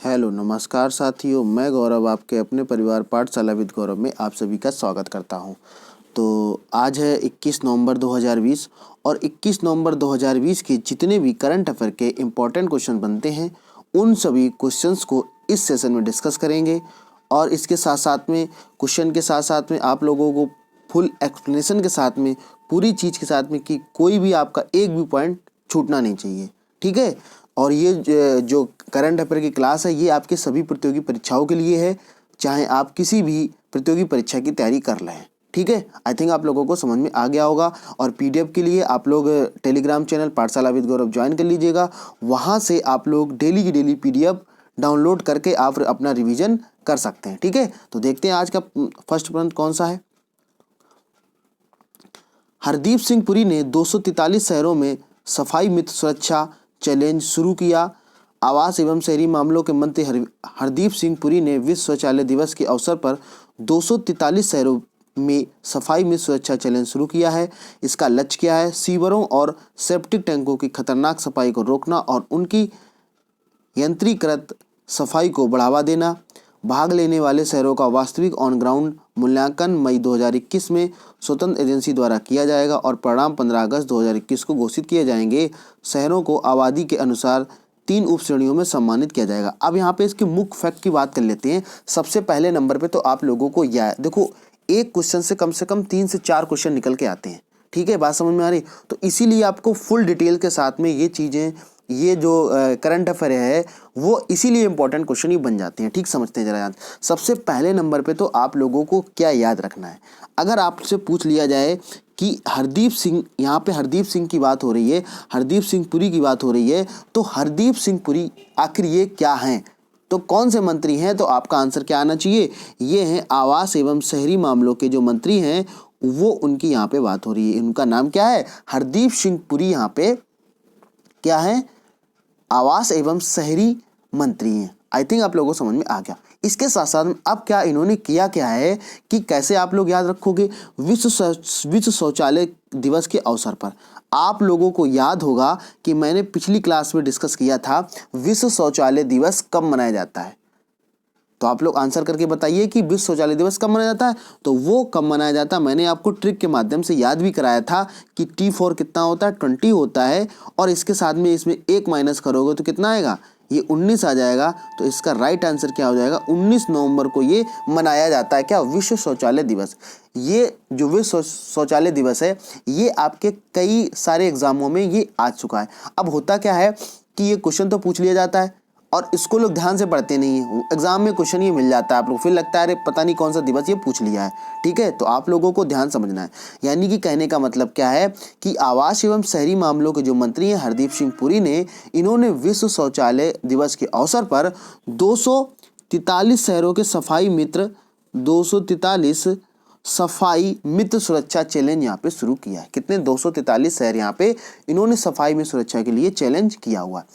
Hello नमस्कार साथियों, मैं गौरव आपके अपने परिवार पाठशाला विद गौरव में आप सभी का स्वागत करता हूं। तो आज है 21 नवंबर 2020 और 21 नवंबर 2020 के जितने भी करंट अफेयर के इम्पोर्टेंट क्वेश्चन बनते हैं उन सभी क्वेश्चंस को इस सेशन में डिस्कस करेंगे। और इसके साथ साथ में क्वेश्चन के साथ साथ में आप लोगों को फुल एक्सप्लेनेशन के साथ में पूरी चीज़ के साथ में कि कोई भी आपका एक भी पॉइंट छूटना नहीं चाहिए, ठीक है। और ये जो करंट अफेयर की क्लास है ये आपके सभी प्रतियोगी परीक्षाओं के लिए है, चाहे आप किसी भी प्रतियोगी परीक्षा की तैयारी कर रहे हैं, ठीक है। आई थिंक आप लोगों को समझ में आ गया होगा। और पीडीएफ के लिए आप लोग टेलीग्राम चैनल पाठशाला विद गौरव ज्वाइन कर लीजिएगा। वहाँ से आप लोग डेली की डेली पीडीएफ डाउनलोड करके आप अपना रिवीजन कर सकते हैं, ठीक है। तो देखते हैं आज का फर्स्ट प्रश्न कौन सा है। हरदीप सिंह पुरी ने 243 शहरों में सफाई मित्र सुरक्षा चैलेंज शुरू किया। आवास एवं शहरी मामलों के मंत्री हरदीप सिंह पुरी ने विश्व शौचालय दिवस के अवसर पर 243 शहरों में सफाई मित्र सुरक्षा चैलेंज शुरू किया है। इसका लक्ष्य क्या है? सीवरों और सेप्टिक टैंकों की खतरनाक सफाई को रोकना और उनकी यंत्रीकृत सफाई को बढ़ावा देना। भाग लेने वाले शहरों का वास्तविक ऑन ग्राउंड मूल्यांकन मई 2021 में स्वतंत्र एजेंसी द्वारा किया जाएगा और परिणाम 15 अगस्त 2021 को घोषित किए जाएंगे। शहरों को आबादी के अनुसार 3 उप श्रेणियों में सम्मानित किया जाएगा। अब यहाँ पे इसके मुख्य फैक्ट की बात कर लेते हैं। सबसे पहले नंबर पे तो आप लोगों को यह देखो, एक क्वेश्चन से कम 3 से 4 क्वेश्चन निकल के आते हैं, ठीक है। बात समझ में आ रही? तो इसीलिए आपको फुल डिटेल के साथ में ये चीज़ें, ये जो करंट अफेयर है वो इसीलिए इंपॉर्टेंट क्वेश्चन ही बन जाते हैं, ठीक। समझते हैं जरा याद। सबसे पहले नंबर पे तो आप लोगों को क्या याद रखना है। अगर आपसे पूछ लिया जाए कि हरदीप सिंह, यहाँ पे हरदीप सिंह की बात हो रही है, हरदीप सिंह पुरी की बात हो रही है, तो हरदीप सिंह पुरी आखिर ये क्या हैं, तो कौन से मंत्री हैं? तो आपका आंसर क्या आना चाहिए? ये हैं आवास एवं शहरी मामलों के जो मंत्री हैं, वो उनकी यहाँ पे बात हो रही है। उनका नाम क्या है? हरदीप सिंह पुरी यहाँ पे क्या है? आवास एवं शहरी मंत्री हैं। आई थिंक आप लोगों को समझ में आ गया। इसके साथ साथ अब क्या इन्होंने किया क्या है कि कैसे आप लोग याद रखोगे। विश्व शौचालय दिवस के अवसर पर आप लोगों को याद होगा कि मैंने पिछली क्लास में डिस्कस किया था विश्व शौचालय दिवस कब मनाया जाता है। तो आप लोग आंसर करके बताइए कि विश्व शौचालय दिवस कब मनाया जाता है। तो वो कब मनाया जाता है, मैंने आपको ट्रिक के माध्यम से याद भी कराया था कि T4 कितना होता है, 20 होता है। और इसके साथ में इसमें 1 माइनस करोगे तो कितना आएगा? ये 19 आ जाएगा। तो इसका राइट आंसर क्या हो जाएगा? 19 नवंबर को ये मनाया जाता है। क्या? विश्व शौचालय दिवस। ये जो विश्व शौचालय दिवस है ये आपके कई सारे एग्जामों में ये आ चुका है। अब होता क्या है कि ये क्वेश्चन तो पूछ लिया जाता है और इसको लोग ध्यान से पढ़ते नहीं है। एग्जाम में क्वेश्चन ये मिल जाता है, आप लोग फिर लगता है अरे पता नहीं कौन सा दिवस ये पूछ लिया है, ठीक है। तो आप लोगों को ध्यान समझना है। यानी कि कहने का मतलब क्या है कि आवास एवं शहरी मामलों के जो मंत्री हैं हरदीप सिंह पुरी ने, इन्होंने विश्व शौचालय दिवस के अवसर पर 243 शहरों के सफाई मित्र 243 सफाई मित्र सुरक्षा चैलेंज यहाँ पे शुरू किया है। कितने? 243 शहर यहाँ पे इन्होंने सफाई में सुरक्षा के लिए चैलेंज किया हुआ है।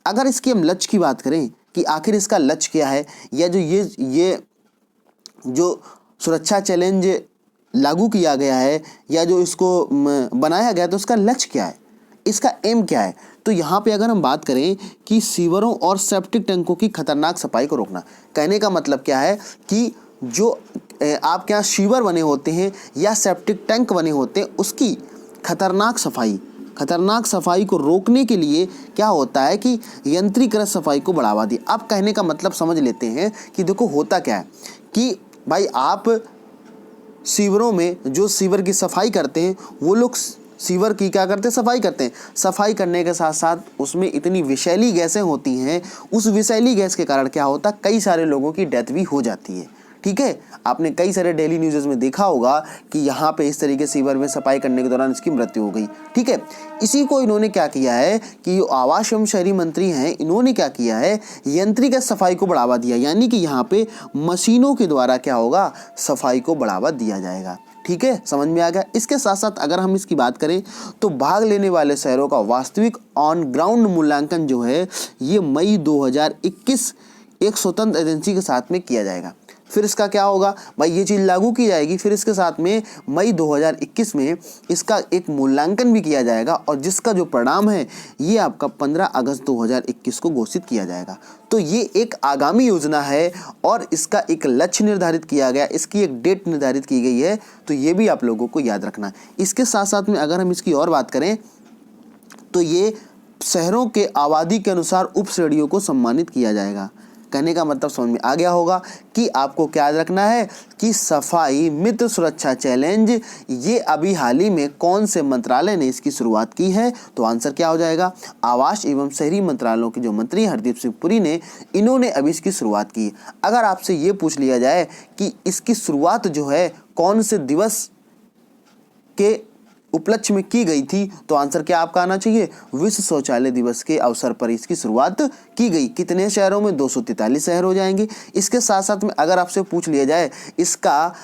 अगर इसके हम लक्ष्य की बात करें कि आखिर इसका लक्ष्य क्या है, या जो ये जो सुरक्षा चैलेंज लागू किया गया है या जो इसको बनाया गया, तो उसका लक्ष्य क्या है, इसका एम क्या है। तो यहाँ पे अगर हम बात करें कि सीवरों और सेप्टिक टैंकों की खतरनाक सफाई को रोकना, कहने का मतलब क्या है कि जो आपके यहाँ सीवर बने होते हैं या सेप्टिक टैंक बने होते हैं उसकी खतरनाक सफाई को रोकने के लिए क्या होता है कि यंत्रीकृत सफाई को बढ़ावा दी। अब कहने का मतलब समझ लेते हैं कि देखो होता क्या है कि भाई आप सीवरों में जो सीवर की सफाई करते हैं वो लोग सीवर की क्या करते हैं? सफाई करते हैं। सफाई करने के साथ साथ उसमें इतनी विषैली गैसें होती हैं, उस विषैली गैस के कारण क्या होता है, कई सारे लोगों की डेथ भी हो जाती है, ठीक है। आपने कई सारे डेली न्यूज़ में देखा होगा कि यहाँ पे इस तरीके सीवर में सफाई करने के दौरान इसकी मृत्यु हो गई, ठीक है। इसी को इन्होंने क्या किया है कि जो आवास एवं शहरी मंत्री हैं इन्होंने क्या किया है, यंत्रीकृत सफाई को बढ़ावा दिया। यानी कि यहाँ पे मशीनों के द्वारा क्या होगा, सफाई को बढ़ावा दिया जाएगा, ठीक है। समझ में आ गया। इसके साथ साथ अगर हम इसकी बात करें तो भाग लेने वाले शहरों का वास्तविक ऑन ग्राउंड मूल्यांकन जो है ये मई 2021 एक स्वतंत्र एजेंसी के साथ में किया जाएगा। फिर इसका क्या होगा भाई, ये चीज़ लागू की जाएगी, फिर इसके साथ में मई 2021 में इसका एक मूल्यांकन भी किया जाएगा और जिसका जो परिणाम है ये आपका 15 अगस्त 2021 को घोषित किया जाएगा। तो ये एक आगामी योजना है और इसका एक लक्ष्य निर्धारित किया गया, इसकी एक डेट निर्धारित की गई है, तो ये भी आप लोगों को याद रखना है। इसके साथ साथ में अगर हम इसकी और बात करें तो ये शहरों के आबादी के अनुसार उप श्रेणियों को सम्मानित किया जाएगा। कहने का मतलब समझ में आ गया होगा कि आपको क्या याद रखना है कि सफाई मित्र सुरक्षा चैलेंज ये अभी हाल ही में कौन से मंत्रालय ने इसकी शुरुआत की है, तो आंसर क्या हो जाएगा, आवास एवं शहरी मंत्रालयों के जो मंत्री हरदीप सिंह पुरी ने, इन्होंने अभी इसकी शुरुआत की। अगर आपसे ये पूछ लिया जाए कि इसकी शुरुआत जो है कौन से दिवस के उपलक्ष्य में की गई थी, तो आंसर क्या आपका आना चाहिए, विश्व शौचालय दिवस के अवसर पर इसकी शुरुआत की गई। कितने शहरों में, 243 शहर हो जाएंगे। इसके साथ साथ में अगर आपसे पूछ लिया जाए इसका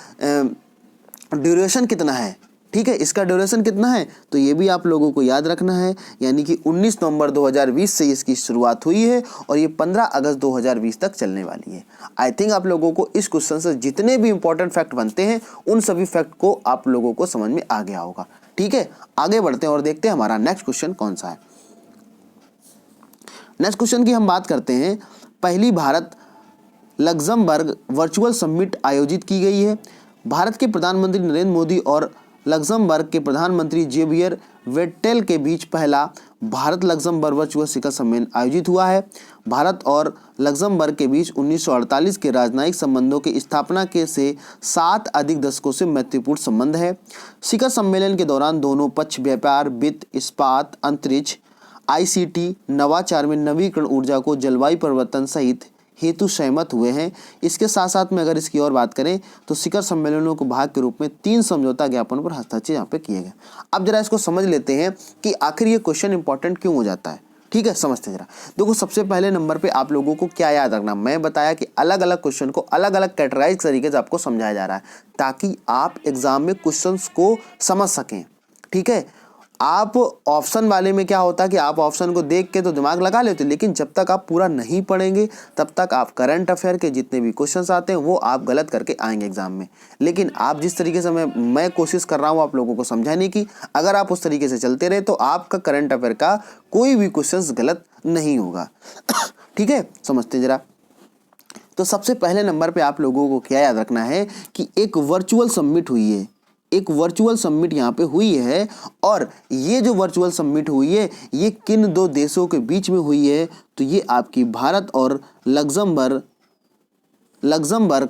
ड्यूरेशन कितना है, ठीक है, इसका ड्यूरेशन कितना है, तो ये भी आप लोगों को याद रखना है, यानी कि 19 नवंबर 2020 से इसकी शुरुआत हुई है और ये 15 अगस्त 2020 तक चलने वाली है। आई थिंक आप लोगों को इस क्वेश्चन से जितने भी इंपॉर्टेंट फैक्ट बनते हैं उन सभी फैक्ट को आप लोगों को समझ में आ गया होगा। ठीक है, आगे बढ़ते हैं और देखते हैं हमारा नेक्स्ट क्वेश्चन कौन सा है। नेक्स्ट क्वेश्चन की हम बात करते हैं। पहली भारत लग्जमबर्ग वर्चुअल समिट आयोजित की गई है। भारत के प्रधानमंत्री नरेंद्र मोदी और लग्जमबर्ग के प्रधानमंत्री जेवियर वेट्टेल के बीच पहला भारत लग्जमबर्ग वर्चुअल शिखर सम्मेलन आयोजित हुआ है। भारत और लग्जमबर्ग के बीच 1948 के राजनयिक संबंधों की स्थापना के से 7 अधिक दशकों से मैत्रीपूर्ण संबंध है। शिखर सम्मेलन के दौरान दोनों पक्ष व्यापार, वित्त, इस्पात, अंतरिक्ष, ICT, नवाचार में नवीकरण ऊर्जा को जलवायु परिवर्तन सहित हेतु सहमत हुए हैं। इसके साथ साथ में अगर इसकी और बात करें तो शिखर सम्मेलनों को भाग के रूप में 3 समझौता ज्ञापन पर हस्ताक्षर यहाँ पे किए गए। अब जरा इसको समझ लेते हैं कि आखिर ये क्वेश्चन इंपॉर्टेंट क्यों हो जाता है। ठीक है, समझते हैं जरा। देखो, सबसे पहले नंबर पे आप लोगों को क्या याद रखना, मैं बताया कि अलग अलग क्वेश्चन को अलग अलग कैटेगराइज तरीके से आपको समझाया जा रहा है ताकि आप एग्जाम में क्वेश्चन को समझ सकें। ठीक है, आप ऑप्शन वाले में क्या होता है कि आप ऑप्शन को देख के तो दिमाग लगा लेते हो, लेकिन जब तक आप पूरा नहीं पढ़ेंगे तब तक आप करंट अफेयर के जितने भी क्वेश्चंस आते हैं वो आप गलत करके आएंगे एग्जाम में। लेकिन आप जिस तरीके से मैं कोशिश कर रहा हूँ आप लोगों को समझाने की, अगर आप उस तरीके से चलते रहे तो आपका करंट अफेयर का कोई भी क्वेश्चंस गलत नहीं होगा। ठीक है, समझते जरा। तो सबसे पहले नंबर पे आप लोगों को क्या याद रखना है कि एक वर्चुअल समिट हुई है, एक वर्चुअल समिट यहाँ पे हुई है और ये जो वर्चुअल समिट हुई है ये किन 2 देशों के बीच में हुई है, तो ये आपकी भारत और लग्जमबर्ग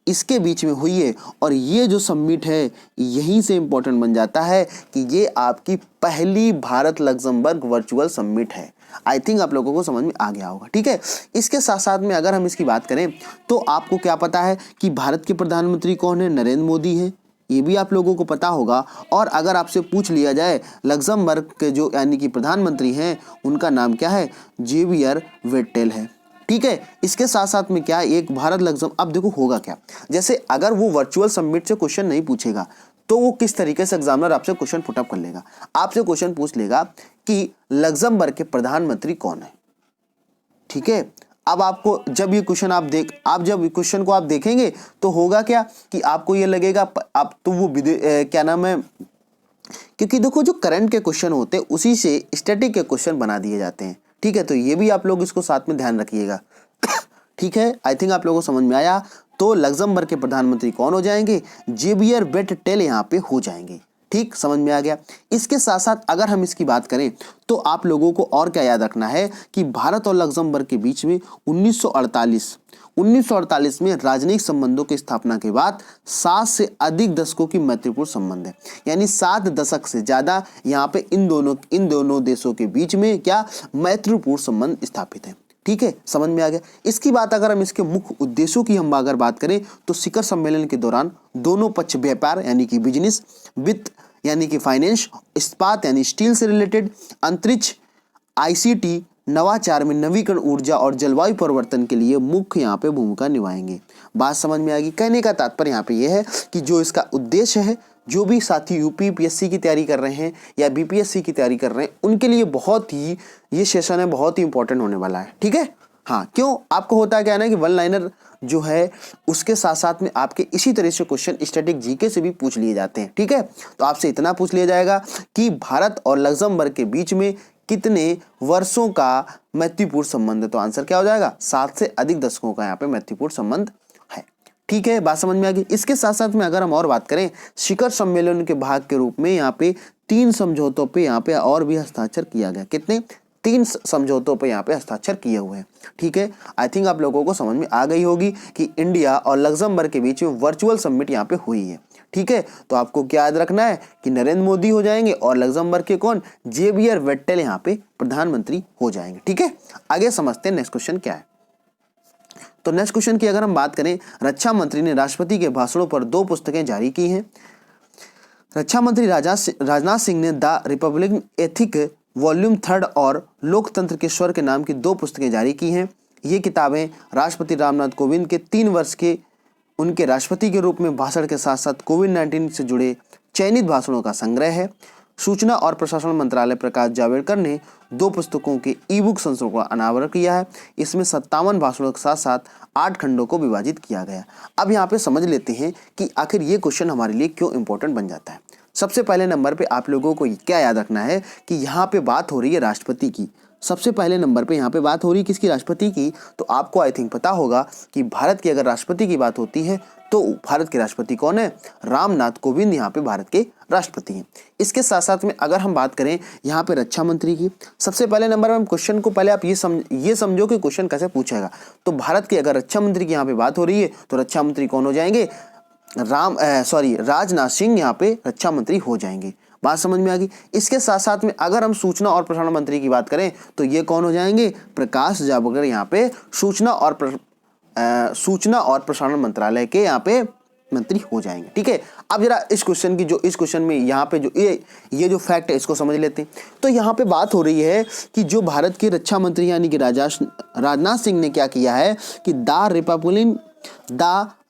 इसके बीच में हुई है। और ये जो समिट है यहीं से इंपॉर्टेंट बन जाता है कि ये आपकी पहली भारत लग्जमबर्ग वर्चुअल समिट है। आई थिंक आप लोगों को समझ में आ गया होगा। ठीक है, इसके साथ साथ में अगर हम इसकी बात करें तो आपको क्या पता है कि भारत के प्रधानमंत्री कौन है, नरेंद्र मोदी है, ये भी आप लोगों को पता होगा। और अगर आपसे पूछ लिया जाए लग्जमबर्ग के जो यानी कि प्रधानमंत्री हैं उनका नाम क्या है, जेवियर वेट्टेल है। ठीक है, इसके साथ साथ में क्या एक भारत लग्जम, अब देखो होगा क्या, जैसे अगर वो वर्चुअल समिट से क्वेश्चन नहीं पूछेगा तो वो किस तरीके से एग्जामिनर आपसे क्वेश्चन पुटअप कर लेगा, आपसे क्वेश्चन पूछ लेगा कि लग्जमबर्ग के प्रधानमंत्री कौन है। ठीक है, अब आपको जब ये क्वेश्चन जब क्वेश्चन को आप देखेंगे तो होगा क्या कि आपको ये लगेगा आप तो वो क्या नाम है, क्योंकि देखो जो करंट के क्वेश्चन होते हैं उसी से स्टैटिक के क्वेश्चन बना दिए जाते हैं। ठीक है, तो ये भी आप लोग इसको साथ में ध्यान रखिएगा। ठीक है, आई थिंक आप लोगों को समझ में आया। तो लग्जमबर्ग के प्रधानमंत्री कौन हो जाएंगे, जेवियर वेट्टेल यहाँ पे हो जाएंगे। ठीक, समझ में आ गया। इसके साथ साथ अगर हम इसकी बात करें तो आप लोगों को और क्या याद रखना है कि भारत और लग्जमबर्ग के बीच में 1948 में राजनयिक संबंधों की स्थापना के बाद 7 से अधिक दशकों की मैत्रीपूर्ण संबंध है, यानी 7 दशक से ज्यादा यहाँ पे इन दोनों देशों के बीच में क्या मैत्रीपूर्ण संबंध स्थापित है। ठीक है, समझ में आ गया। इसकी बात अगर हम इसके मुख्य उद्देश्यों की हम अगर बात करें तो शिखर सम्मेलन के दौरान दोनों पक्ष व्यापार यानी कि बिजनेस, वित्त यानी कि फाइनेंस, इस्पात यानी स्टील से रिलेटेड, अंतरिक्ष, ICT, नवाचार में नवीकरण ऊर्जा और जलवायु परिवर्तन के लिए मुख्य यहाँ पे भूमिका निभाएंगे। बात समझ में आएगी। कहने का तात्पर्य यहाँ पे यह है कि जो इसका उद्देश्य है, जो भी साथी UPPSC की तैयारी कर रहे हैं या BPSC की तैयारी कर रहे हैं उनके लिए बहुत ही ये सेशन है बहुत ही इंपॉर्टेंट होने वाला है। ठीक है, हाँ, क्यों आपको होता है क्या ना कि वन लाइनर जो है उसके साथ साथ में आपके इसी तरह से क्वेश्चन स्टैटिक जीके से भी पूछ लिए जाते हैं। ठीक है, तो आपसे इतना पूछ लिया जाएगा कि भारत और लग्जमबर्ग के बीच में कितने वर्षों का मैत्रीपूर्ण संबंध है, तो आंसर क्या हो जाएगा 7 से अधिक दशकों का यहाँ पे मैत्रीपूर्ण संबंध है। ठीक है, बात समझ में आ गई। इसके साथ साथ में अगर हम और बात करें शिखर सम्मेलन के भाग के रूप में यहाँ पे 3 समझौतों पे यहाँ पे और भी हस्ताक्षर किया गया। कितने? 3 समझौतों पे यहाँ पे हस्ताक्षर किए हुए हैं। ठीक है, आई थिंक आप लोगों को समझ में आ गई होगी कि इंडिया और लग्जमबर्ग के बीच में वर्चुअल समिट यहाँ पे हुई है। ठीक है, तो आपको क्या याद रखना है कि नरेंद्र मोदी हो जाएंगे और लग्जमबर्ग के कौन, जेवियर वेट्टेल यहाँ पे प्रधानमंत्री हो जाएंगे। ठीक है, आगे समझते हैं नेक्स्ट क्वेश्चन क्या है। तो नेक्स्ट क्वेश्चन की अगर हम बात करें, रक्षा मंत्री ने राष्ट्रपति के भाषणों पर 2 पुस्तकें जारी की हैं। रक्षा मंत्री राजनाथ सिंह ने द रिपब्लिकन एथिक वॉल्यूम 3 और लोकतंत्र के स्वर के नाम की 2 पुस्तकें जारी की हैं। ये किताबें राष्ट्रपति रामनाथ कोविंद के 3 वर्ष के उनके राष्ट्रपति के रूप में भाषण के साथ साथ कोविड-19 से जुड़े चयनित भाषणों का संग्रह है। सूचना और प्रशासन मंत्रालय प्रकाश जावड़ेकर ने 2 पुस्तकों के ई-बुक संस्करण का अनावरण किया है। इसमें 57 भाषणों के साथ साथ 8 खंडों को विभाजित किया गया। अब यहाँ पे समझ लेते हैं कि आखिर ये क्वेश्चन हमारे लिए क्यों इंपॉर्टेंट बन जाता है। सबसे पहले नंबर पे आप लोगों को क्या याद रखना है कि यहाँ पे बात हो रही है राष्ट्रपति की। सबसे पहले नंबर पे यहाँ पे बात हो रही है किसकी, राष्ट्रपति की। तो आपको आई थिंक पता होगा कि भारत की अगर राष्ट्रपति की बात होती है तो भारत के राष्ट्रपति कौन है, रामनाथ कोविंद यहाँ पे भारत के राष्ट्रपति हैं। इसके साथ साथ में अगर हम बात करें यहाँ पे रक्षा मंत्री की, सबसे पहले नंबर में क्वेश्चन को पहले आप ये समझो कि क्वेश्चन कैसे पूछेगा। तो भारत के अगर रक्षा मंत्री की यहाँ पे बात हो रही है तो रक्षा मंत्री कौन हो जाएंगे, राजनाथ सिंह यहाँ पे रक्षा मंत्री हो जाएंगे। बात समझ में आ गई। इसके साथ साथ में अगर हम सूचना और प्रसारण मंत्री की बात करें तो ये कौन हो जाएंगे, प्रकाश जावड़ेकर यहाँ पे सूचना और प्रसारण मंत्रालय के यहाँ पे मंत्री हो जाएंगे। ठीक है, अब जरा इस क्वेश्चन में यहाँ पे जो ये जो फैक्ट है इसको समझ लेते हैं। तो यहाँ पे बात हो रही है कि जो भारत के रक्षा मंत्री यानी कि राजनाथ सिंह ने क्या किया है कि द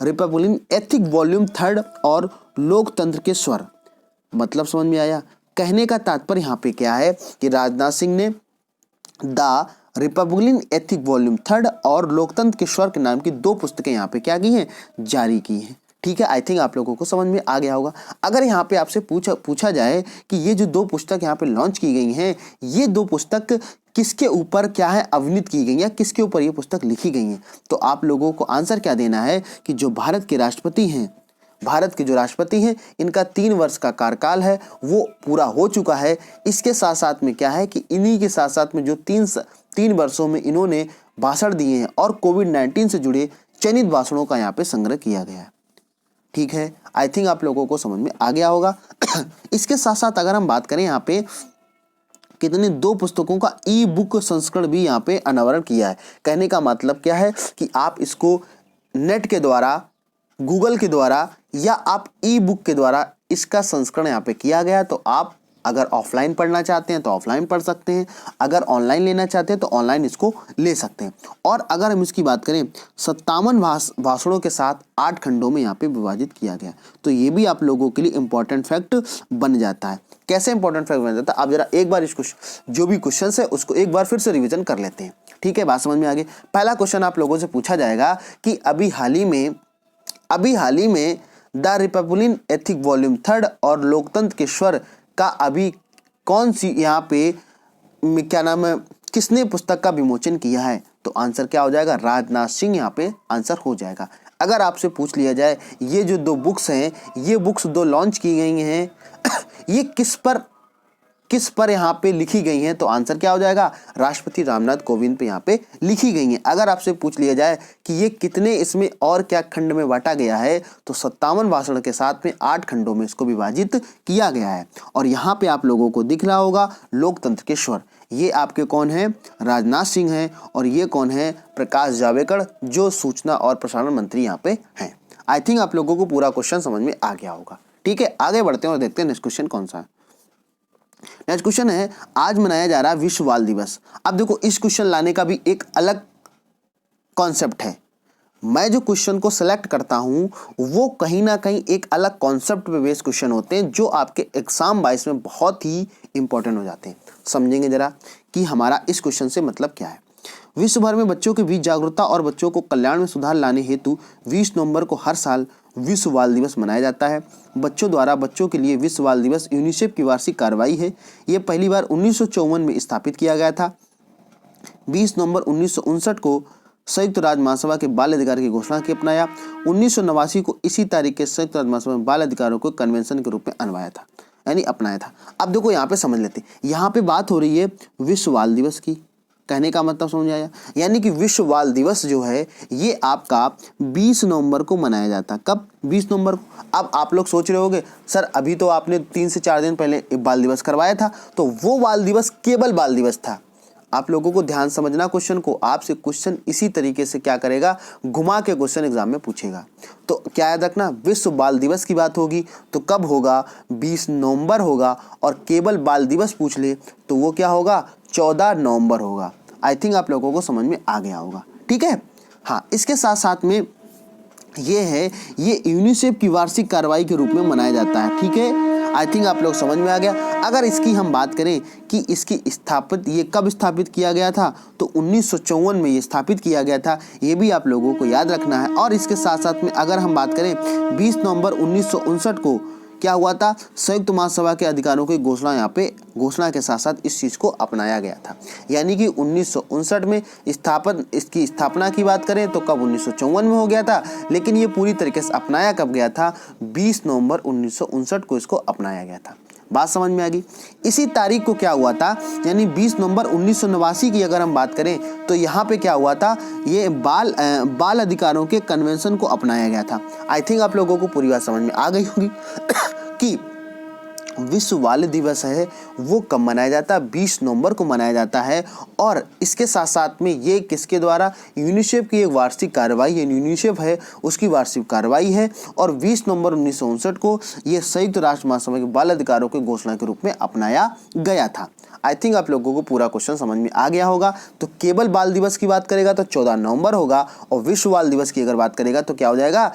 रिपब्लिकन एथिक वॉल्यूम 3 और लोकतंत्र के स्वर, मतलब समझ में आया। कहने का तात्पर्य यहाँ पे क्या है कि राजनाथ सिंह ने द रिपब्लिकन एथिक वॉल्यूम 3 और लोकतंत्र के स्वर के नाम की 2 पुस्तकें यहाँ पे क्या की हैं, जारी की हैं। ठीक है, आई थिंक आप लोगों को समझ में आ गया होगा। अगर यहाँ पे आपसे पूछा जाए कि ये जो 2 पुस्तक यहाँ पे लॉन्च की गई हैं, ये 2 पुस्तक किसके ऊपर क्या है अवनीत की गई है, किसके ऊपर ये पुस्तक लिखी गई हैं, तो आप लोगों को आंसर क्या देना है कि जो भारत के जो राष्ट्रपति हैं इनका 3 वर्ष का कार्यकाल है वो पूरा हो चुका है। इसके साथ साथ में क्या है कि इन्हीं के साथ साथ में जो 3 वर्षों में इन्होंने भाषण दिए हैं और कोविड-19 से जुड़े चयनित भाषणों का यहाँ पे संग्रह किया गया है। ठीक है, आई थिंक आप लोगों को समझ में आ गया होगा। इसके साथ साथ अगर हम बात करें यहाँ पे कितने 2 पुस्तकों का ई-बुक संस्करण भी यहाँ पे अनावरण किया है। कहने का मतलब क्या है कि आप इसको नेट के द्वारा, गूगल के द्वारा या आप ई-बुक के द्वारा इसका संस्करण यहाँ पे किया गया। तो आप अगर ऑफलाइन पढ़ना चाहते हैं तो ऑफलाइन पढ़ सकते हैं, अगर ऑनलाइन लेना चाहते हैं तो ऑनलाइन इसको ले सकते हैं। और अगर हम इसकी बात करें 57 भाषणों के साथ 8 खंडों में यहाँ पे विभाजित किया गया। तो ये भी आप लोगों के लिए इंपॉर्टेंट फैक्ट बन जाता है। कैसे इंपॉर्टेंट फैक्ट बन जाता है, आप जरा एक बार इस जो भी क्वेश्चन है उसको एक बार फिर से रिविजन कर लेते हैं। ठीक है, बात समझ में आ गई। पहला क्वेश्चन आप लोगों से पूछा जाएगा कि अभी हाल ही में द रिपब्लिकन एथिक वॉल्यूम 3 और लोकतंत्र के स्वर का अभी कौन सी यहाँ पे क्या नाम है, किसने पुस्तक का विमोचन किया है, तो आंसर क्या हो जाएगा, राजनाथ सिंह यहाँ पे आंसर हो जाएगा। अगर आपसे पूछ लिया जाए ये जो 2 बुक्स हैं, ये बुक्स 2 लॉन्च की गई हैं, ये किस पर यहाँ पे लिखी गई हैं, तो आंसर क्या हो जाएगा, राष्ट्रपति रामनाथ कोविंद पे यहाँ पे लिखी गई हैं। अगर आपसे पूछ लिया जाए कि ये कितने इसमें और क्या खंड में बांटा गया है, तो 57 भाषण के साथ में 8 खंडों में इसको विभाजित किया गया है। और यहाँ पे आप लोगों को दिख रहा होगा लोकतंत्र के स्वर, ये आपके कौन है, राजनाथ सिंह हैं, और ये कौन है, प्रकाश जावड़ेकर जो सूचना और प्रसारण मंत्री यहाँ पे हैं। आई थिंक आप लोगों को पूरा क्वेश्चन समझ में आ गया होगा। ठीक है, आगे बढ़ते हैं और देखते हैं नेक्स्ट क्वेश्चन कौन सा है। नेक्स्ट क्वेश्चन है, आज मनाया जा रहा है विश्व बाल दिवस। अब देखो इस क्वेश्चन लाने का भी एक अलग कॉन्सेप्ट है। मैं जो क्वेश्चन को सिलेक्ट करता हूं वो कहीं ना कहीं एक अलग कॉन्सेप्ट पे बेस्ड क्वेश्चन होते हैं जो आपके एग्जाम वाइज में बहुत ही इंपॉर्टेंट हो जाते हैं। समझेंगे जरा कि हमारा इस क्वेश्चन से मतलब क्या है। विश्व भर में बच्चों के बीच जागरूकता और बच्चों को कल्याण में सुधार लाने हेतु 20 नवंबर को हर साल विश्व बाल दिवस मनाया जाता है। बच्चों द्वारा बच्चों के लिए विश्व बाल दिवस यूनिसेफ की वार्षिक कार्रवाई है। ये पहली बार 1954 में स्थापित किया गया था। 20 नवंबर 1959 को संयुक्त राज्य महासभा के बाल अधिकार की घोषणा की अपनाया। 1989 को इसी तारीख के संयुक्त राज्य महासभा में बाल अधिकारों को कन्वेंशन के रूप में अनवाया था, यानी अपनाया था। अब देखो यहाँ पे समझ लेते, यहाँ पे बात हो रही है विश्व बाल दिवस की। कहने का मतलब समझ आया, यानी कि विश्व बाल दिवस जो है ये आपका 20 नवंबर को मनाया जाता है। कब? 20 नवंबर को। अब आप लोग सोच रहे होंगे सर अभी तो आपने 3 से 4 दिन पहले एक बाल दिवस करवाया था, तो वो बाल दिवस केवल बाल दिवस था। आप लोगों को ध्यान समझना क्वेश्चन को, आपसे क्वेश्चन इसी तरीके से क्या करेगा, घुमा के क्वेश्चन एग्जाम में पूछेगा। तो क्या याद रखना, विश्व बाल दिवस की बात होगी तो कब होगा? 20 नवंबर होगा। और केवल बाल दिवस पूछ ले तो वो क्या होगा? 14 नवंबर होगा। आई थिंक आप लोगों को समझ में आ गया होगा। ठीक है, हाँ, इसके साथ साथ में ये यूनिसेफ की वार्षिक कार्रवाई के रूप में मनाया जाता है। ठीक है, आई थिंक आप लोग समझ में आ गया। अगर इसकी हम बात करें कि इसकी ये कब स्थापित किया गया था, तो 1954 में ये स्थापित किया गया था, ये भी आप लोगों को याद रखना है। और इसके साथ साथ में अगर हम बात करें 20 नवंबर 1959 को क्या हुआ था, संयुक्त महासभा के अधिकारों की घोषणा, यहाँ पे घोषणा के साथ साथ इस चीज़ को अपनाया गया था। यानी कि 1959 में इसकी स्थापना की बात करें तो कब? 1954 में हो गया था, लेकिन ये पूरी तरीके से अपनाया कब गया था? 20 नवंबर 1959 को इसको अपनाया गया था। बात समझ में आ गई। इसी तारीख को क्या हुआ था, यानी 20 नवंबर 1989 की अगर हम बात करें तो यहाँ पे क्या हुआ था, ये बाल अधिकारों के कन्वेंशन को अपनाया गया था। आई थिंक आप लोगों को पूरी बात समझ में आ गई होगी कि विश्व बाल दिवस है वो कब मनाया जाता है? 20 नवंबर को मनाया जाता है। और इसके साथ साथ में ये किसके द्वारा? यूनिसेफ की एक वार्षिक कार्रवाई है, यूनिसेफ है उसकी वार्षिक कार्रवाई है। और 20 नवंबर 1959 को ये संयुक्त राष्ट्र महासभा के बाल अधिकारों की घोषणा के रूप में अपनाया गया था। आई थिंक आप लोगों को पूरा क्वेश्चन समझ में आ गया होगा। तो केवल बाल दिवस की बात करेगा तो 14 नवंबर होगा, और विश्व बाल दिवस की अगर बात करेगा तो क्या हो जाएगा?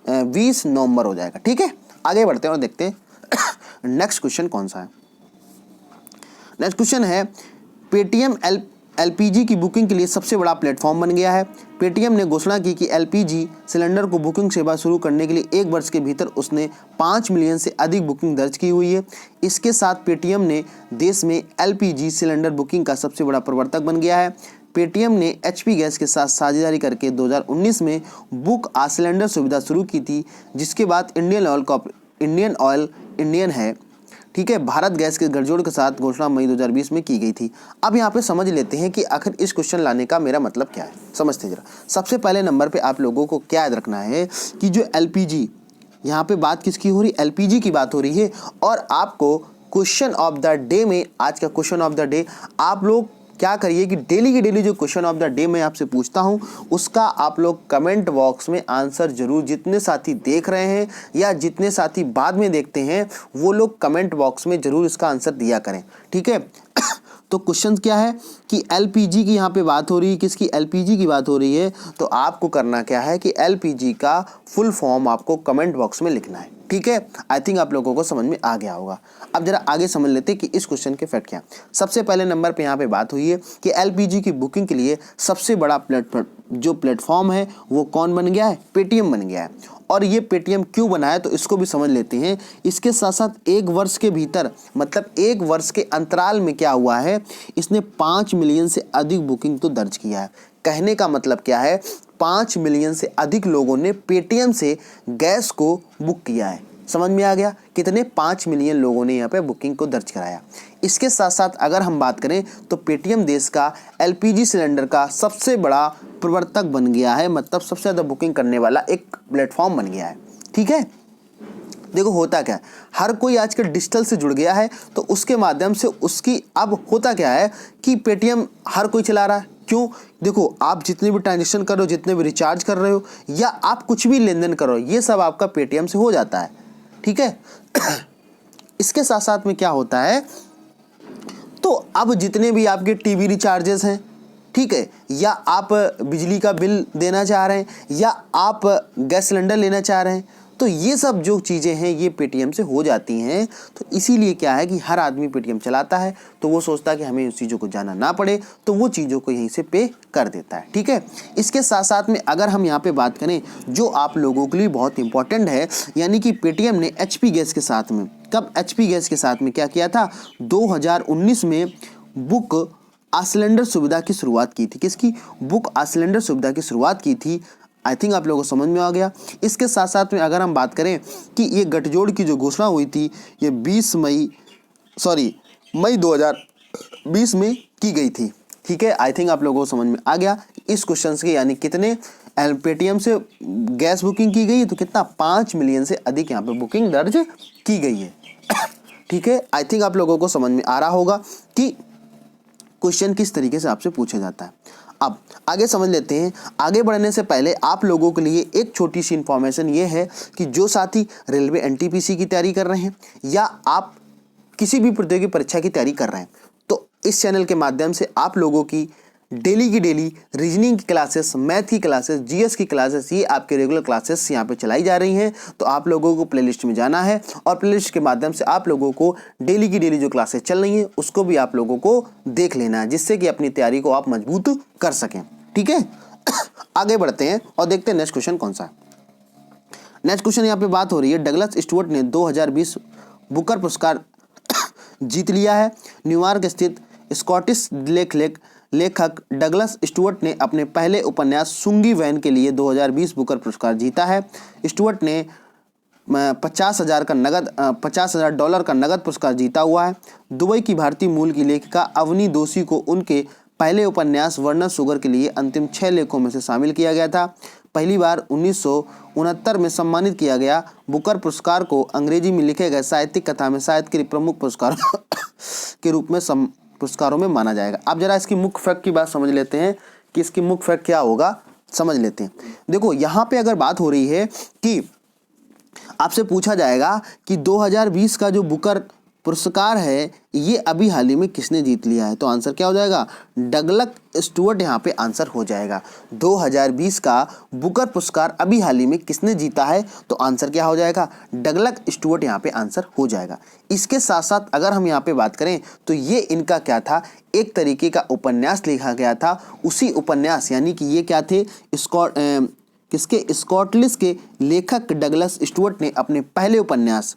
20 नवंबर हो जाएगा। ठीक है, आगे बढ़ते हैं और देखते हैं नेक्स्ट क्वेश्चन कौन सा है। नेक्स्ट क्वेश्चन है, पेटीएम एलपीजी की बुकिंग के लिए सबसे बड़ा प्लेटफॉर्म बन गया है। पेटीएम ने घोषणा की कि एलपीजी सिलेंडर को बुकिंग सेवा शुरू करने के लिए 1 वर्ष के भीतर उसने 5 मिलियन से अधिक बुकिंग दर्ज की हुई है। इसके साथ पेटीएम ने देश में एलपीजी सिलेंडर बुकिंग का सबसे बड़ा प्रवर्तक बन गया है। पेटीएम ने एचपी गैस के साथ साझेदारी करके 2019 में बुक आ सिलेंडर सुविधा शुरू की थी, जिसके बाद इंडियन है, ठीक है, भारत गैस के गठजोड़ के साथ घोषणा मई 2020 में की गई थी। अब यहाँ पे समझ लेते हैं कि आखिर इस क्वेश्चन लाने का मेरा मतलब क्या है। समझते जरा। सबसे पहले नंबर पे आप लोगों को क्या याद रखना है कि जो एलपीजी, यहाँ पे बात किसकी हो रही? एलपीजी की बात हो रही है। और आपको क्वेश्चन ऑफ द डे में, आज का क्वेश्चन ऑफ द डे, आप लोग क्या करिए कि डेली की डेली जो क्वेश्चन ऑफ द डे मैं आपसे पूछता हूं उसका आप लोग कमेंट बॉक्स में आंसर जरूर, जितने साथी देख रहे हैं या जितने साथी बाद में देखते हैं वो लोग कमेंट बॉक्स में जरूर इसका आंसर दिया करें। ठीक है, तो क्वेश्चन क्या है कि एलपीजी की यहाँ पे बात हो रही है, किसकी? एलपीजी की बात हो रही है। तो आपको करना क्या है कि एलपीजी का फुल फॉर्म आपको कमेंट बॉक्स में लिखना है। ठीक है, आई थिंक आप लोगों को समझ में आ गया होगा। अब जरा आगे समझ लेते हैं कि इस क्वेश्चन के फैक्ट क्या। सबसे पहले नंबर पे यहाँ पे बात हुई है कि एलपीजी की बुकिंग के लिए सबसे बड़ा प्लेटफॉर्म है वो कौन बन गया है? पेटीएम बन गया है। और ये पेटीएम क्यों बना है तो इसको भी समझ लेते हैं। इसके साथ साथ 1 वर्ष के भीतर, मतलब 1 वर्ष के अंतराल में क्या हुआ है, इसने 5 मिलियन से अधिक बुकिंग तो दर्ज किया है। कहने का मतलब क्या है, 5 मिलियन से अधिक लोगों ने पेटीएम से गैस को बुक किया है। समझ में आ गया? कितने? 5 मिलियन लोगों ने यहाँ पे बुकिंग को दर्ज कराया। इसके साथ साथ अगर हम बात करें तो पेटीएम देश का एलपीजी सिलेंडर का सबसे बड़ा प्रवर्तक बन गया है, मतलब सबसे ज़्यादा बुकिंग करने वाला एक प्लेटफॉर्म बन गया है। ठीक है, देखो होता क्या है, हर कोई आजकल डिजिटल से जुड़ गया है, तो उसके माध्यम से उसकी अब होता क्या है कि पेटीएम हर कोई चला रहा है। क्यों? देखो, आप जितने भी ट्रांजेक्शन कर रहे हो, जितने भी रिचार्ज कर रहे हो, या आप कुछ भी लेन देन कर रहे हो, ये सब आपका पेटीएम से हो जाता है। ठीक है इसके साथ साथ में क्या होता है, तो अब जितने भी आपके टीवी रिचार्जेस हैं, ठीक है, या आप बिजली का बिल देना चाह रहे हैं, या आप गैस सिलेंडर लेना चाह रहे हैं, तो तो ये सब जो चीज़ें हैं ये पेटीएम से हो जाती हैं। तो इसीलिए क्या है कि हर आदमी पेटीएम चलाता है, तो वो सोचता है कि हमें उस चीज़ों को जाना ना पड़े, तो वो चीज़ों को यहीं से पे कर देता है। ठीक है, इसके साथ साथ में अगर हम यहाँ पे बात करें जो आप लोगों के लिए बहुत इंपॉर्टेंट है, यानी कि पेटीएम ने एचपी गैस के साथ में, कब एचपी गैस के साथ में क्या किया था, 2019 में बुक आ सिलेंडर सुविधा की शुरुआत की थी। किसकी? बुक आ सिलेंडर सुविधा की शुरुआत की थी। आई थिंक आप लोगों को समझ में आ गया। इसके साथ साथ में अगर हम बात करें कि ये गठजोड़ की जो घोषणा हुई थी ये मई 2020 में की गई थी। ठीक है, आई थिंक आप लोगों को समझ में आ गया इस क्वेश्चन के, यानी कितने पेटीएम से गैस बुकिंग की गई है, तो कितना 5 मिलियन से अधिक यहाँ पे बुकिंग दर्ज की गई है। ठीक है, आई थिंक आप लोगों को समझ में आ रहा होगा कि क्वेश्चन किस तरीके से आपसे पूछा जाता है। अब आगे समझ लेते हैं। आगे बढ़ने से पहले आप लोगों के लिए एक छोटी सी इंफॉर्मेशन ये है कि जो साथी रेलवे एनटीपीसी की तैयारी कर रहे हैं या आप किसी भी प्रतियोगी परीक्षा की तैयारी कर रहे हैं, तो इस चैनल के माध्यम से आप लोगों की डेली की डेली रीजनिंग की क्लासेस, मैथ की क्लासेस, जीएस की क्लासेस, ये आपके रेगुलर क्लासेस यहाँ पे चलाई जा रही हैं। तो आप लोगों को प्लेलिस्ट में जाना है और प्लेलिस्ट के माध्यम से आप लोगों को डेली की डेली जो क्लासेस चल रही हैं उसको भी आप लोगों को देख लेना है, जिससे कि अपनी तैयारी को आप मजबूत कर सकें। ठीक है, आगे बढ़ते हैं और देखते हैं नेक्स्ट क्वेश्चन कौन सा है। नेक्स्ट क्वेश्चन यहाँ पे बात हो रही है, डगलस स्टुअर्ट ने 2020 बुकर पुरस्कार जीत लिया है। न्यूयॉर्क स्थित स्कॉटिश लेखक डगलस स्टुअर्ट ने अपने पहले उपन्यास सुंगी वैन के लिए 2020 बुकर पुरस्कार जीता है। स्टुअर्ट ने $50,000 का नगद पुरस्कार जीता हुआ है। दुबई की भारतीय मूल की लेखिका अवनी दोषी को उनके पहले उपन्यास वर्णन शुगर के लिए अंतिम 6 लेखों में से शामिल किया गया था। पहली बार 1969 में सम्मानित किया गया बुकर पुरस्कार को अंग्रेजी में लिखे गए साहित्यिक कथा में साहित्य के प्रमुख पुरस्कार के रूप में पुरस्कारों में माना जाएगा। अब जरा इसकी मुख्य फैक्ट की बात समझ लेते हैं कि इसकी मुख्य फैक्ट क्या होगा, समझ लेते हैं। देखो यहाँ पे अगर बात हो रही है कि आपसे पूछा जाएगा कि 2020 का जो बुकर पुरस्कार है ये अभी हाल ही में किसने जीत लिया है, तो आंसर क्या हो जाएगा, डगलस स्टुअर्ट यहाँ पे आंसर हो जाएगा। 2020 का बुकर पुरस्कार अभी हाल ही में किसने जीता है, तो आंसर क्या हो जाएगा, डगलस स्टुअर्ट यहाँ पे आंसर हो जाएगा। इसके साथ साथ अगर हम यहाँ पे बात करें तो ये इनका क्या था, एक तरीके का उपन्यास लिखा गया था। उसी उपन्यास यानी कि ये क्या थे, स्कॉटलैंड के लेखक डगलस स्टुअर्ट ने अपने पहले उपन्यास,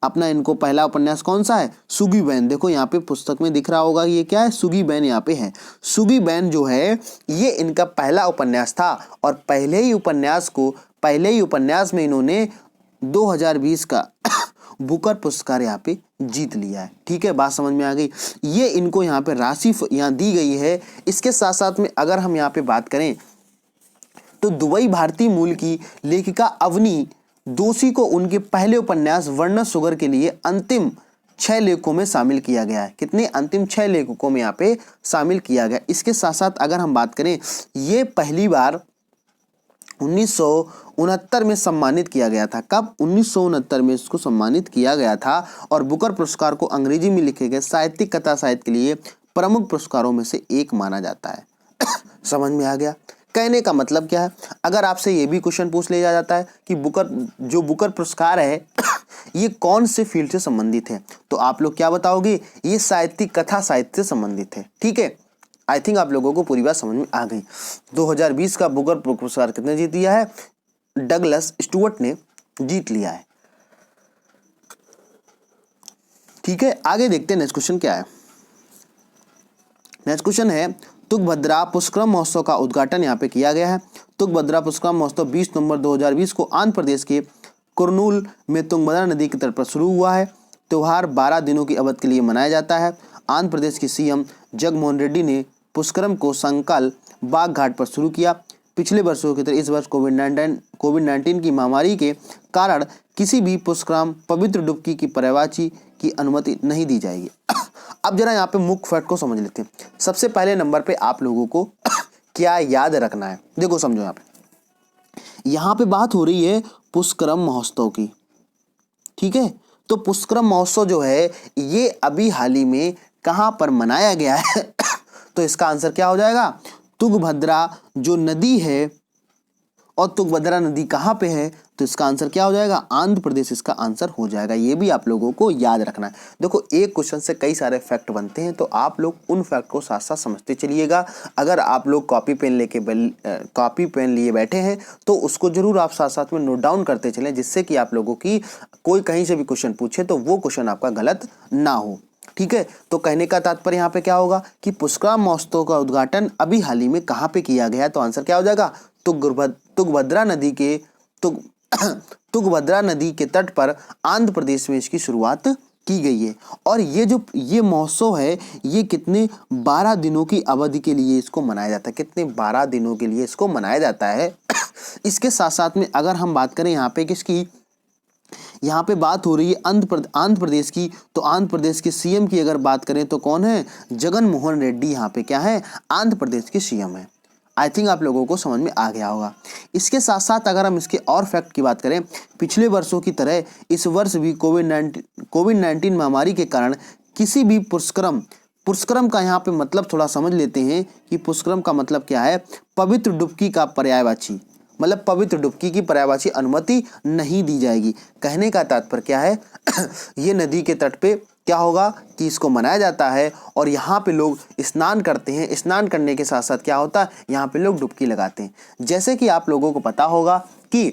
अपना इनको पहला उपन्यास कौन सा है, सुगी बैन। देखो यहाँ पे पुस्तक में दिख रहा होगा ये क्या है, सुगी बैन यहाँ पे है। सुगी बैन जो है ये इनका पहला उपन्यास था और पहले ही उपन्यास में इन्होंने 2020 का बुकर पुरस्कार यहाँ पे जीत लिया है। ठीक है, बात समझ में आ गई। ये इनको यहाँ पे राशि यहाँ दी गई है। इसके साथ साथ में अगर हम यहाँ पे बात करें तो दुबई भारतीय मूल की लेखिका अवनी दोषी को उनके पहले उपन्यास वर्णन शुगर के लिए अंतिम 6 लेखों में शामिल किया गया है। कितने, अंतिम 6 लेखकों में यहाँ पे शामिल किया गया। इसके साथ साथ अगर हम बात करें ये पहली बार 1969 में सम्मानित किया गया था। कब, 1969 में इसको सम्मानित किया गया था। और बुकर पुरस्कार को अंग्रेजी में लिखे गए साहित्यिक कथा साहित्य के लिए प्रमुख पुरस्कारों में से एक माना जाता है। समझ में आ गया। कहने का मतलब क्या है, अगर आपसे ये भी क्वेश्चन पूछ लिया जाता है कि बुकर पुरस्कार है ये कौन से फील्ड से संबंधित है, तो आप लोग क्या बताओगे, ये साहित्यिक कथा साहित्य से संबंधित है। ठीक है, आई थिंक आप लोगों को पूरी बात समझ में आ गई। 2020 का बुकर पुरस्कार कितने जीत लिया है, डगलस स्टुअर्ट ने जीत लिया है। ठीक है, आगे देखते हैं नेक्स्ट क्वेश्चन क्या है। नेक्स्ट क्वेश्चन है, तुंगभद्रा पुष्करम महोत्सव का उद्घाटन यहाँ पे किया गया है। तुंगभद्रा पुष्करम महोत्सव 20 नवंबर 2020 को आंध्र प्रदेश के कुर्नूल में तुंगभद्रा नदी के तट पर शुरू हुआ है। त्योहार 12 दिनों की अवधि के लिए मनाया जाता है। आंध्र प्रदेश के सीएम जगनमोहन रेड्डी ने पुष्करम को संकल बाग घाट पर शुरू किया। पिछले वर्षों की तरह इस वर्ष कोविड-19 की महामारी के कारण किसी भी पुष्करम पवित्र डुबकी की पर्यायवाची की अनुमति नहीं दी जाएगी। अब जरा यहाँ पे मुख्य फैक्ट को समझ लेते हैं। सबसे पहले नंबर पे आप लोगों को क्या याद रखना है, देखो समझो। यहाँ पे बात हो रही है पुष्करम महोत्सव की। ठीक है, तो पुष्करम महोत्सव जो है ये अभी हाल ही में कहाँ पर मनाया गया है तो इसका आंसर क्या हो जाएगा, तुंगभद्रा जो नदी है और तुंगभद्रा नदी कहाँ पे है, तो इसका आंसर क्या हो जाएगा, आंध्र प्रदेश इसका आंसर हो जाएगा। ये भी आप लोगों को याद रखना है। देखो एक क्वेश्चन से कई सारे फैक्ट बनते हैं, तो आप लोग उन फैक्ट को साथ साथ समझते चलिएगा। अगर आप लोग कॉपी पेन लिए बैठे हैं तो उसको जरूर आप साथ साथ में नोट डाउन करते चलें, जिससे कि आप लोगों की कोई कहीं से भी क्वेश्चन पूछे तो वो क्वेश्चन आपका गलत ना हो। ठीक है, तो कहने का तात्पर्य यहाँ पे क्या होगा कि पुष्करम महोत्सव का उद्घाटन अभी हाल ही में कहाँ पे किया गया है, तो आंसर क्या हो जाएगा, तुंगभद्रा नदी के तुंगभद्रा नदी के तट पर आंध्र प्रदेश में इसकी शुरुआत की गई है। और ये महोत्सव है, ये कितने 12 दिनों की अवधि के लिए इसको मनाया जाता है, कितने 12 दिनों के लिए इसको मनाया जाता है। इसके साथ साथ में अगर हम बात करें यहाँ पे किसकी, यहाँ पे बात हो रही है आंध्र प्रदेश की, तो आंध्र प्रदेश के सीएम की अगर बात करें तो कौन है, जगन मोहन रेड्डी यहाँ पे क्या है, आंध्र प्रदेश के सीएम है। आई थिंक आप लोगों को समझ में आ गया होगा। इसके साथ साथ अगर हम इसके और फैक्ट की बात करें, पिछले वर्षों की तरह इस वर्ष भी कोविड-19 महामारी के कारण किसी भी पुष्करम का यहाँ पे मतलब थोड़ा समझ लेते हैं कि पुष्करम का मतलब क्या है, पवित्र डुबकी का पर्यायवाची, मतलब पवित्र डुबकी की पर्यायवाची अनुमति नहीं दी जाएगी। कहने का तात्पर्य क्या है ये नदी के तट पे क्या होगा कि इसको मनाया जाता है और यहाँ पे लोग स्नान करते हैं। स्नान करने के साथ साथ क्या होता है, यहाँ पे लोग डुबकी लगाते हैं। जैसे कि आप लोगों को पता होगा कि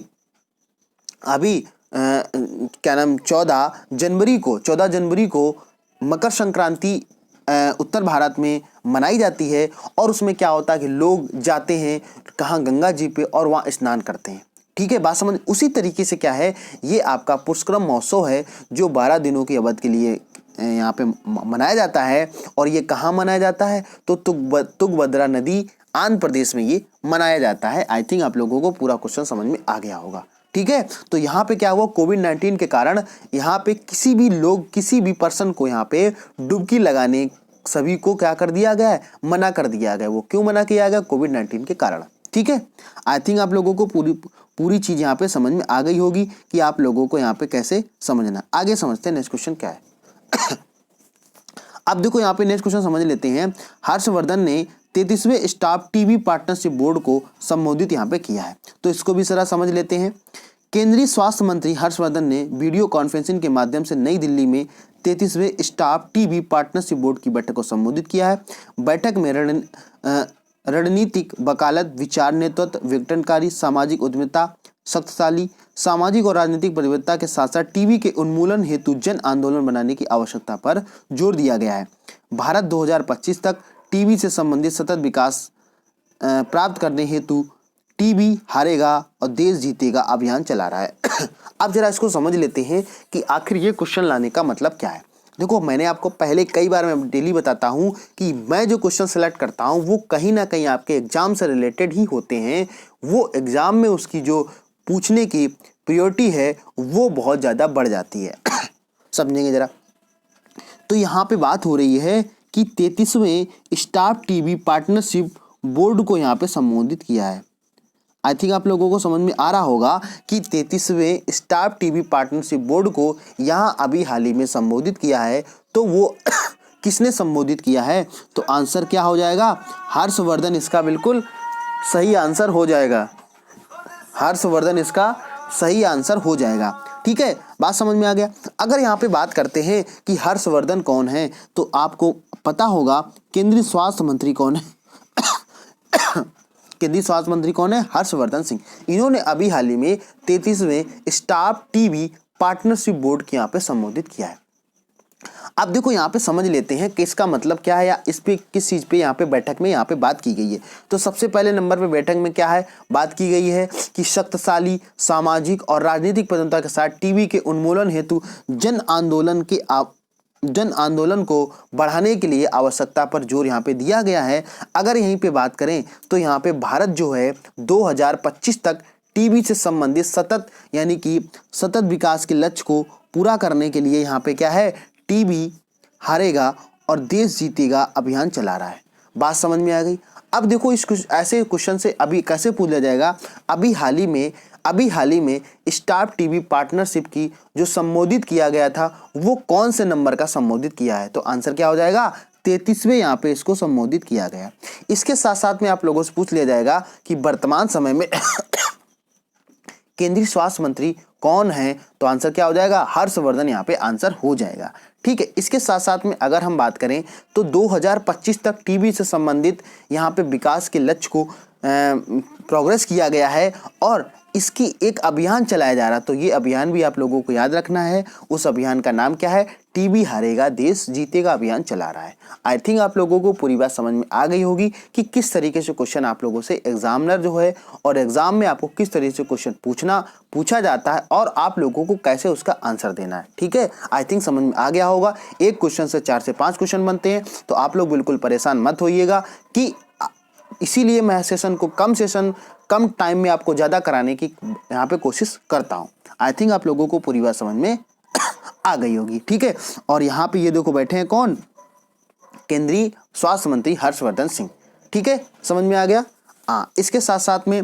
अभी क्या नाम 14 जनवरी को मकर संक्रांति उत्तर भारत में मनाई जाती है और उसमें क्या होता है कि लोग जाते हैं कहाँ, गंगा जी पे, और वहाँ स्नान करते हैं। ठीक है, बात समझ। उसी तरीके से क्या है, ये आपका पुष्करम महोत्सव है जो 12 दिनों की अवधि के लिए यहाँ पे मनाया जाता है। और ये कहाँ मनाया जाता है, तो तुंगभद्रा नदी आंध्र प्रदेश में ये मनाया जाता है। आई थिंक आप लोगों को पूरा क्वेश्चन समझ में आ गया होगा। ठीक है, तो यहाँ पे क्या हुआ, कोविड-19 के कारण यहाँ पे किसी भी पर्सन को यहाँ पे डुबकी लगाने सभी को क्या कर दिया गया है, मना कर दिया गया। वो क्यों मना किया गया, कोविड-19 के कारण। ठीक है, आई थिंक आप लोगों को पूरी चीज यहाँ पे समझ में आ गई होगी कि आप लोगों को यहाँ पे कैसे समझना। आगे समझते हैं नेक्स्ट क्वेश्चन क्या है। अब देखो यहाँ पे नेक्स्ट क्वेश्चन समझ लेते हैं। हर्षवर्धन ने 33वें स्टाफ टीबी पार्टनरशिप बोर्ड को संबोधित यहाँ पे किया है, तो इसको भी जरा समझ लेते हैं। केंद्रीय स्वास्थ्य मंत्री हर्षवर्धन ने वीडियो कॉन्फ्रेंसिंग के माध्यम से नई दिल्ली में 33वें स्टाफ टीबी पार्टनरशिप बोर्ड की बैठक को संबोधित किया है। बैठक में रणनीतिक वकालत, विचार नेतृत्व, विघटनकारी सामाजिक उद्यमिता, शक्तिशाली सामाजिक और राजनीतिक प्रतिबद्धता के साथ साथ टीबी के उन्मूलन हेतु जन आंदोलन बनाने की आवश्यकता पर जोर दिया गया है। भारत 2025 तक टीबी से संबंधित सतत विकास प्राप्त करने हेतु टीबी हारेगा और देश जीतेगा अभियान चला रहा है। अब जरा इसको समझ लेते हैं कि आखिर ये क्वेश्चन लाने का मतलब क्या है। देखो मैंने आपको पहले कई बार मैं डेली बताता हूँ कि मैं जो क्वेश्चन सेलेक्ट करता हूँ वो कहीं ना कहीं आपके एग्जाम से रिलेटेड ही होते हैं। वो एग्जाम में उसकी जो पूछने की प्रायोरिटी है वो बहुत ज़्यादा बढ़ जाती है। समझेंगे जरा। तो यहाँ पे बात हो रही है कि 33वें स्टाफ टीबी पार्टनरशिप बोर्ड को यहाँ पे संबोधित किया है। आई थिंक आप लोगों को समझ में आ रहा होगा कि 33वें स्टाफ टीबी पार्टनरशिप बोर्ड को यहाँ अभी हाल ही में संबोधित किया है। तो वो किसने संबोधित किया है, तो आंसर क्या हो जाएगा, हर्षवर्धन इसका बिल्कुल सही आंसर हो जाएगा। हर्षवर्धन इसका सही आंसर हो जाएगा। ठीक है, बात समझ में आ गया। अगर यहाँ पे बात करते हैं कि हर्षवर्धन कौन है, तो आपको पता होगा केंद्रीय स्वास्थ्य मंत्री कौन है। केंद्रीय स्वास्थ्य मंत्री कौन है, हर्षवर्धन सिंह। इन्होंने अभी हाल ही में 33वें स्टाफ टीबी पार्टनरशिप बोर्ड के यहाँ पे संबोधित किया है। अब देखो यहाँ पे समझ लेते हैं कि इसका मतलब क्या है या इस पे किस चीज़ पे यहाँ पे बैठक में यहाँ पे बात की गई है। तो सबसे पहले नंबर पे बैठक में क्या है, बात की गई है कि शक्तिशाली सामाजिक और राजनीतिक प्रतिबद्धता के साथ टीबी के उन्मूलन हेतु जन आंदोलन को बढ़ाने के लिए आवश्यकता पर जोर यहाँ पे दिया गया है। अगर यहीं पे बात करें तो यहाँ पे भारत जो है 2025 तक टीबी से संबंधित सतत विकास के लक्ष्य को पूरा करने के लिए यहाँ पे क्या है, टीबी हारेगा और देश जीतेगा अभियान चला रहा है। बात समझ में आ गई। अब देखो इस ऐसे क्वेश्चन से अभी कैसे पूछा जाएगा, अभी हाल ही में स्टाफ टीबी पार्टनरशिप की जो संबोधित किया गया था वो कौन से नंबर का संबोधित किया है, तो आंसर क्या हो जाएगा, 33वें यहाँ पे इसको संबोधित किया गया। इसके साथ साथ में आप लोगों से पूछ लिया जाएगा कि वर्तमान समय में केंद्रीय स्वास्थ्य मंत्री कौन है, तो आंसर क्या हो जाएगा, हर्षवर्धन यहाँ पे आंसर हो जाएगा। ठीक है, इसके साथ साथ में अगर हम बात करें तो 2025 तक टीबी से संबंधित यहाँ पे विकास के लक्ष्य को प्रोग्रेस किया गया है और इसकी एक अभियान चलाया जा रहा है। तो ये अभियान भी आप लोगों को याद रखना है। उस अभियान का नाम क्या है, टीबी हारेगा देश जीतेगा अभियान चला रहा है। आई थिंक आप लोगों को पूरी बात समझ में आ गई होगी कि किस तरीके से क्वेश्चन आप लोगों से एग्जामिनर जो है और एग्जाम में आपको किस तरीके से क्वेश्चन पूछा जाता है और आप लोगों को कैसे उसका आंसर देना है। ठीक है, आई थिंक समझ में आ गया होगा। एक क्वेश्चन से 4 से 5 क्वेश्चन बनते हैं, तो आप लोग बिल्कुल परेशान मत होइएगा कि इसीलिए मैं कम टाइम में आपको ज़्यादा कराने की यहाँ पे कोशिश करता हूँ। आई थिंक आप लोगों को पूरी बात समझ में आ गई होगी। ठीक है, और यहाँ पे ये देखो बैठे हैं कौन, केंद्रीय स्वास्थ्य मंत्री हर्षवर्धन सिंह। ठीक है, समझ में आ गया। हाँ, इसके साथ साथ में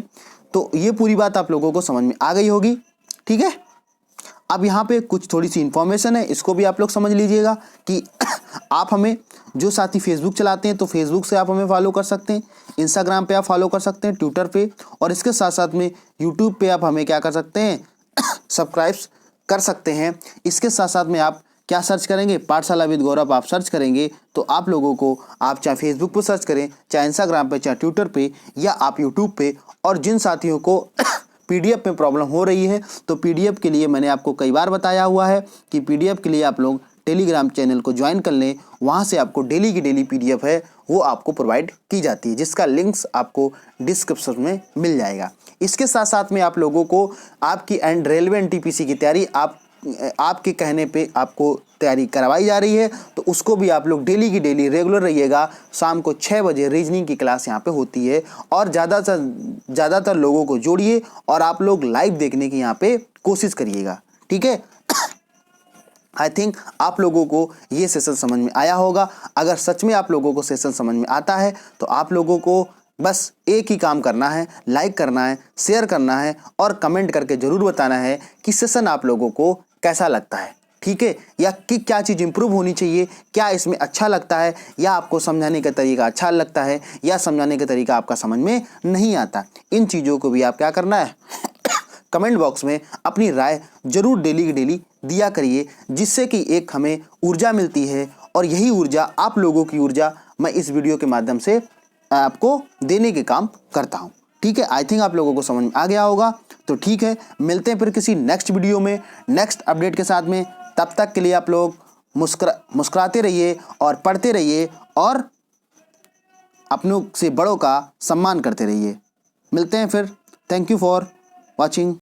तो ये पूरी बात आप लोगों को समझ में आ गई होगी। ठीक है, अब यहाँ पे कुछ थोड़ी सी इंफॉर्मेशन है, इसको भी आप लोग समझ लीजिएगा कि आप हमें जो साथी फेसबुक चलाते हैं तो फेसबुक से आप हमें फॉलो कर सकते हैं, इंस्टाग्राम पे आप फॉलो कर सकते हैं, ट्विटर पे, और इसके साथ साथ में यूट्यूब पे आप हमें क्या कर सकते हैं, सब्सक्राइब कर सकते हैं। इसके साथ साथ में आप क्या सर्च करेंगे, पाठशाला विद गौरव आप सर्च करेंगे तो आप लोगों को, आप चाहे फेसबुक पर सर्च करें, चाहे इंस्टाग्राम पे, चाहे ट्विटर पे, या आप यूट्यूब पे, और जिन साथियों को पीडीएफ में प्रॉब्लम हो रही है तो पीडीएफ के लिए मैंने आपको कई बार बताया हुआ है कि पीडीएफ के लिए आप लोग टेलीग्राम चैनल को ज्वाइन कर लें। वहाँ से आपको डेली की डेली पीडीएफ है वो आपको प्रोवाइड की जाती है, जिसका लिंक्स आपको डिस्क्रिप्शन में मिल जाएगा। इसके साथ साथ में आप लोगों को आपकी रेलवे एनटीपीसी की तैयारी आपके कहने पे आपको तैयारी करवाई जा रही है, तो उसको भी आप लोग डेली की डेली रेगुलर रहिएगा। शाम को 6 बजे रीजनिंग की क्लास यहाँ पे होती है और ज़्यादातर लोगों को जोड़िए और आप लोग लाइव देखने की यहाँ पे कोशिश करिएगा। ठीक है, आई थिंक आप लोगों को ये सेशन समझ में आया होगा। अगर सच में आप लोगों को सेशन समझ में आता है तो आप लोगों को बस एक ही काम करना है, लाइक करना है, शेयर करना है और कमेंट करके ज़रूर बताना है कि सेशन आप लोगों को कैसा लगता है। ठीक है, या कि क्या चीज़ इंप्रूव होनी चाहिए, क्या इसमें अच्छा लगता है, या आपको समझाने का तरीका अच्छा लगता है, या समझाने का तरीका आपका समझ में नहीं आता। इन चीज़ों को भी आप क्या करना है, कमेंट बॉक्स में अपनी राय जरूर डेली की डेली दिया करिए, जिससे कि एक हमें ऊर्जा मिलती है और यही ऊर्जा, आप लोगों की ऊर्जा, मैं इस वीडियो के माध्यम से आपको देने के काम करता हूँ। ठीक है, आई थिंक आप लोगों को समझ में आ गया होगा। तो ठीक है, मिलते हैं फिर किसी नेक्स्ट वीडियो में नेक्स्ट अपडेट के साथ में। तब तक के लिए आप लोग मुस्कुराते रहिए और पढ़ते रहिए और अपनों से बड़ों का सम्मान करते रहिए। मिलते हैं फिर। Thank you for watching.